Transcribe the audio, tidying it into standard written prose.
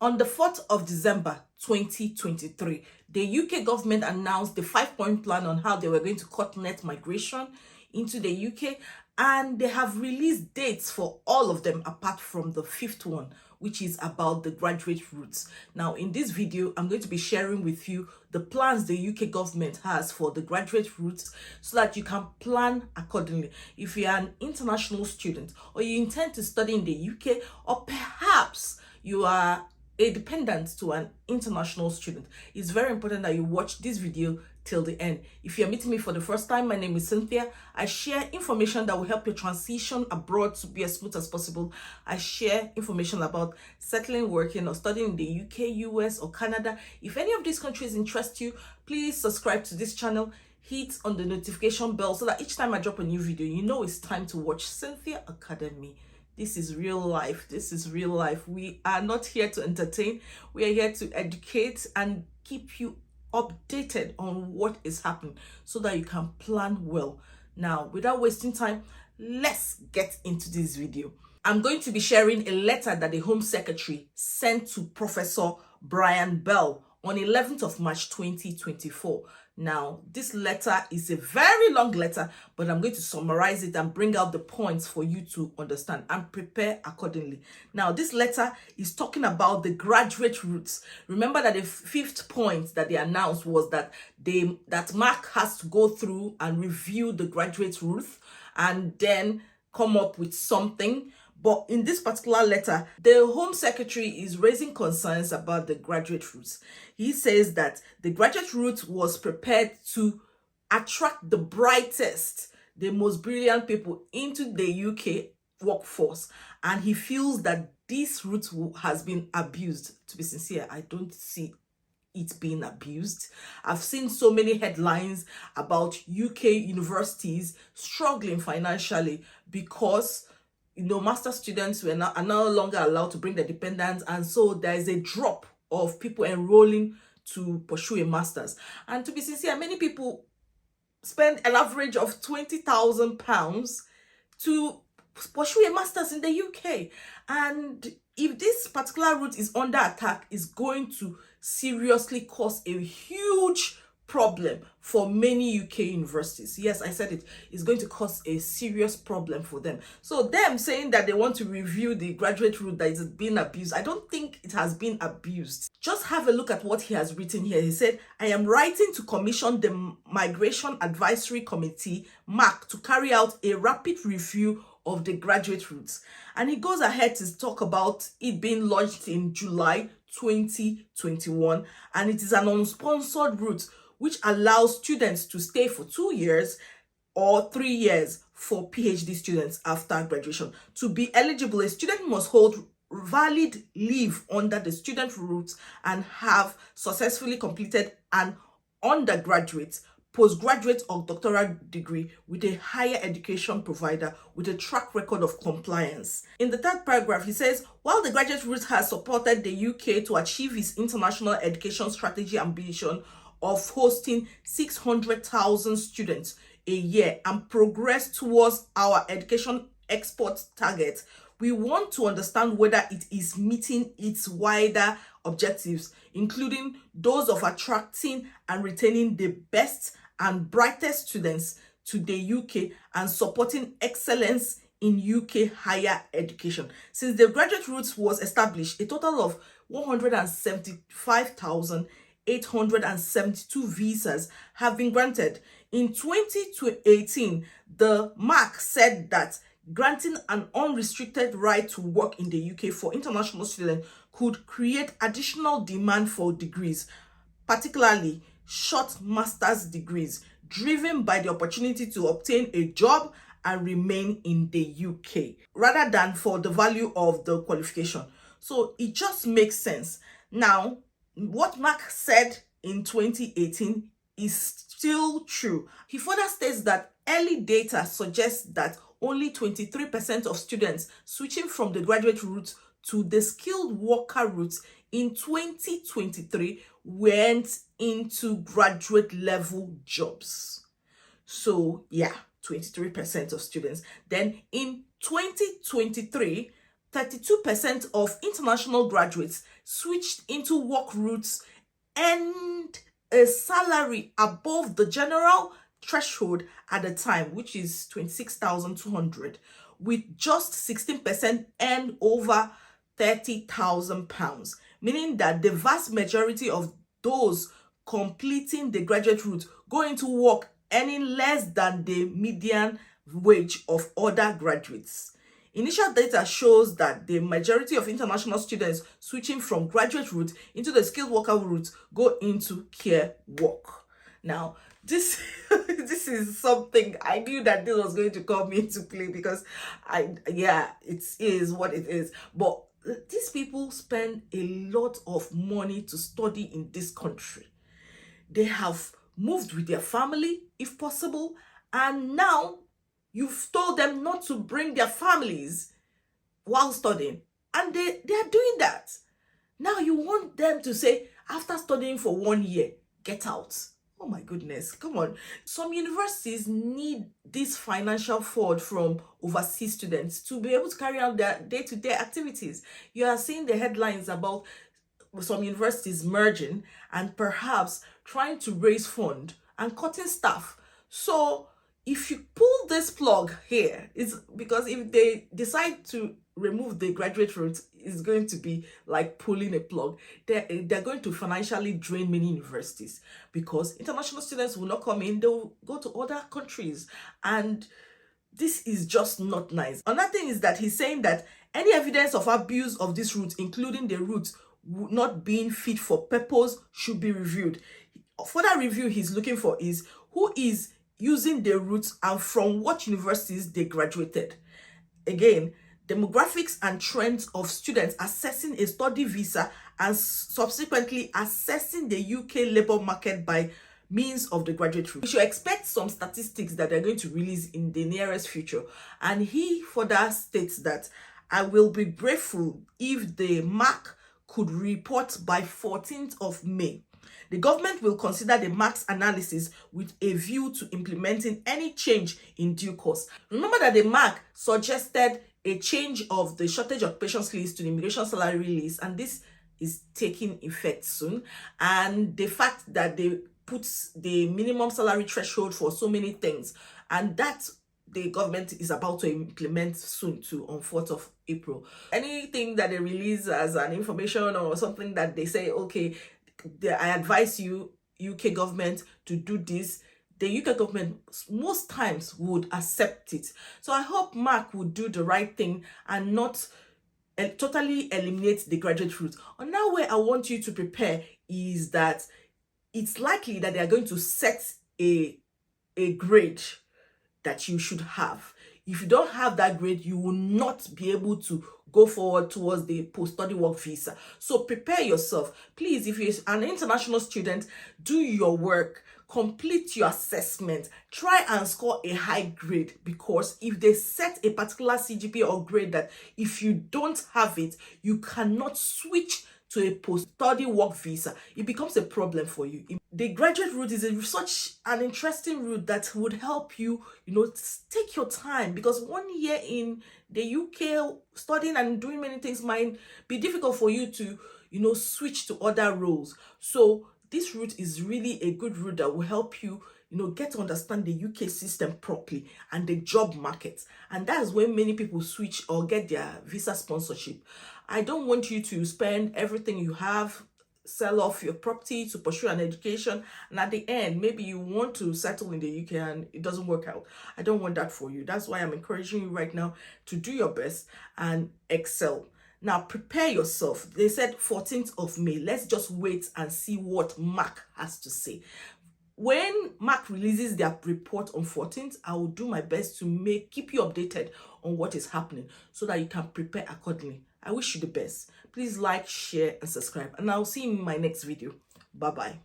On the 4th of December 2023, the UK government announced the 5-point plan on how they were going to cut net migration into the UK, and they have released dates for all of them apart from the 5th one, which is about the graduate routes. Now, in this video, I'm going to be sharing with you the plans the UK government has for the graduate routes so that you can plan accordingly. If you are an international student or you intend to study in the UK, or perhaps you are a dependent to an international student, it's very important that you watch this video till the end. If you're meeting me for the first time, my name is Cynthia. I share information that will help your transition abroad to be as smooth as possible. I share information about settling, working, or studying in the UK, US, or Canada. If any of these countries interest you, please subscribe to this channel. Hit on the notification bell so that each time I drop a new video, you know it's time to watch Cynthia Academy. This is real life. This is real life. We are not here to entertain. We are here to educate and keep you updated on what is happening so that you can plan well. Now, without wasting time, let's get into this video. I'm going to be sharing a letter that the Home Secretary sent to Professor Brian Bell on 11th of March 2024. Now, this letter is a very long letter, but I'm going to summarize it and bring out the points for you to understand and prepare accordingly. Now, this letter is talking about the graduate routes. Remember that the 5th point that they announced was that Mark has to go through and review the graduate route and then come up with something. But in this particular letter, the Home Secretary is raising concerns about the graduate routes. He says that the graduate route was prepared to attract the brightest, the most brilliant people into the UK workforce. And he feels that this route has been abused. To be sincere, I don't see it being abused. I've seen so many headlines about UK universities struggling financially because master students are no longer allowed to bring their dependents, and so there is a drop of people enrolling to pursue a master's. And to be sincere, many people spend an average of £20,000 to pursue a master's in the UK. And if this particular route is under attack, it's going to seriously cause a huge problem for many UK universities. Yes, I said it. It's going to cause a serious problem for them. So them saying that they want to review the graduate route that is being abused, I don't think it has been abused. Just have a look at what he has written here. He said, I am writing to commission the Migration Advisory Committee, MAC, to carry out a rapid review of the graduate routes. And he goes ahead to talk about it being launched in July 2021, and it is an unsponsored route which allows students to stay for 2 years or 3 years for PhD students after graduation. To be eligible, a student must hold valid leave under the student route and have successfully completed an undergraduate, postgraduate, or doctoral degree with a higher education provider with a track record of compliance. In the 3rd paragraph, he says, while the graduate route has supported the UK to achieve its international education strategy ambition of hosting 600,000 students a year and progress towards our education export target, we want to understand whether it is meeting its wider objectives, including those of attracting and retaining the best and brightest students to the UK and supporting excellence in UK higher education. Since the graduate route was established, a total of 175,872 visas have been granted. In 2018, the MAC said that granting an unrestricted right to work in the UK for international students could create additional demand for degrees, particularly short master's degrees, driven by the opportunity to obtain a job and remain in the UK, rather than for the value of the qualification. So it just makes sense. Now, what Mark said in 2018 is still true. He further states that early data suggests that only 23% of students switching from the graduate route to the skilled worker route in 2023 went into graduate level jobs. So yeah, 23% of students. Then in 2023, 32% of international graduates switched into work routes earned a salary above the general threshold at the time, which is 26,200, with just 16% earned over £30,000, meaning that the vast majority of those completing the graduate route go into work earning less than the median wage of other graduates. Initial data shows that the majority of international students switching from graduate route into the skilled worker route go into care work. Now, this this is something I knew that this was going to come into play, because it is what it is. But these people spend a lot of money to study in this country. They have moved with their family, if possible, and now you've told them not to bring their families while studying, and they are doing that. Now you want them to say, after studying for 1 year, get out. Oh my goodness, come on. Some universities need this financial fraud from overseas students to be able to carry out their day-to-day activities. You are seeing the headlines about some universities merging and perhaps trying to raise funds and cutting staff. So if you pull this plug here, it's because if they decide to remove the graduate route, it's going to be like pulling a plug. They're going to financially drain many universities, because international students will not come in, they'll go to other countries, and this is just not nice. Another thing is that he's saying that any evidence of abuse of this route, including the route not being fit for purpose, should be reviewed. For that review, he's looking for is who is using the routes and from what universities they graduated. Again, demographics and trends of students assessing a study visa and subsequently assessing the UK labour market by means of the graduate route. We should expect some statistics that they're going to release in the nearest future. And he further states that I will be grateful if the MAC could report by 14th of May. The government will consider the MAC's analysis with a view to implementing any change in due course. Remember that the MAC suggested a change of the shortage occupations list to the immigration salary list, and this is taking effect soon. And the fact that they put the minimum salary threshold for so many things, and that the government is about to implement soon too, on 4th of April. Anything that they release as an information or something that they say, okay, I advise you, UK government, to do this, the UK government most times would accept it. So I hope MAC would do the right thing and not totally eliminate the graduate route. Another way I want you to prepare is that it's likely that they are going to set a grade that you should have. If you don't have that grade, you will not be able to go forward towards the post-study work visa. So prepare yourself. Please, if you're an international student, do your work, complete your assessment, try and score a high grade, because if they set a particular CGPA or grade that if you don't have it, you cannot switch to a post-study work visa, it becomes a problem for you. The graduate route is such an interesting route that would help you, take your time, because 1 year in the UK studying and doing many things might be difficult for you to, switch to other roles. So this route is really a good route that will help you, get to understand the UK system properly and the job market. And that's when many people switch or get their visa sponsorship. I don't want you to spend everything you have, sell off your property to pursue an education, and at the end, maybe you want to settle in the UK and it doesn't work out. I don't want that for you. That's why I'm encouraging you right now to do your best and excel. Now, prepare yourself. They said 14th of May. Let's just wait and see what MAC has to say. When MAC releases their report on 14th, I will do my best to keep you updated on what is happening so that you can prepare accordingly. I wish you the best. Please like, share, and subscribe. And I'll see you in my next video. Bye-bye.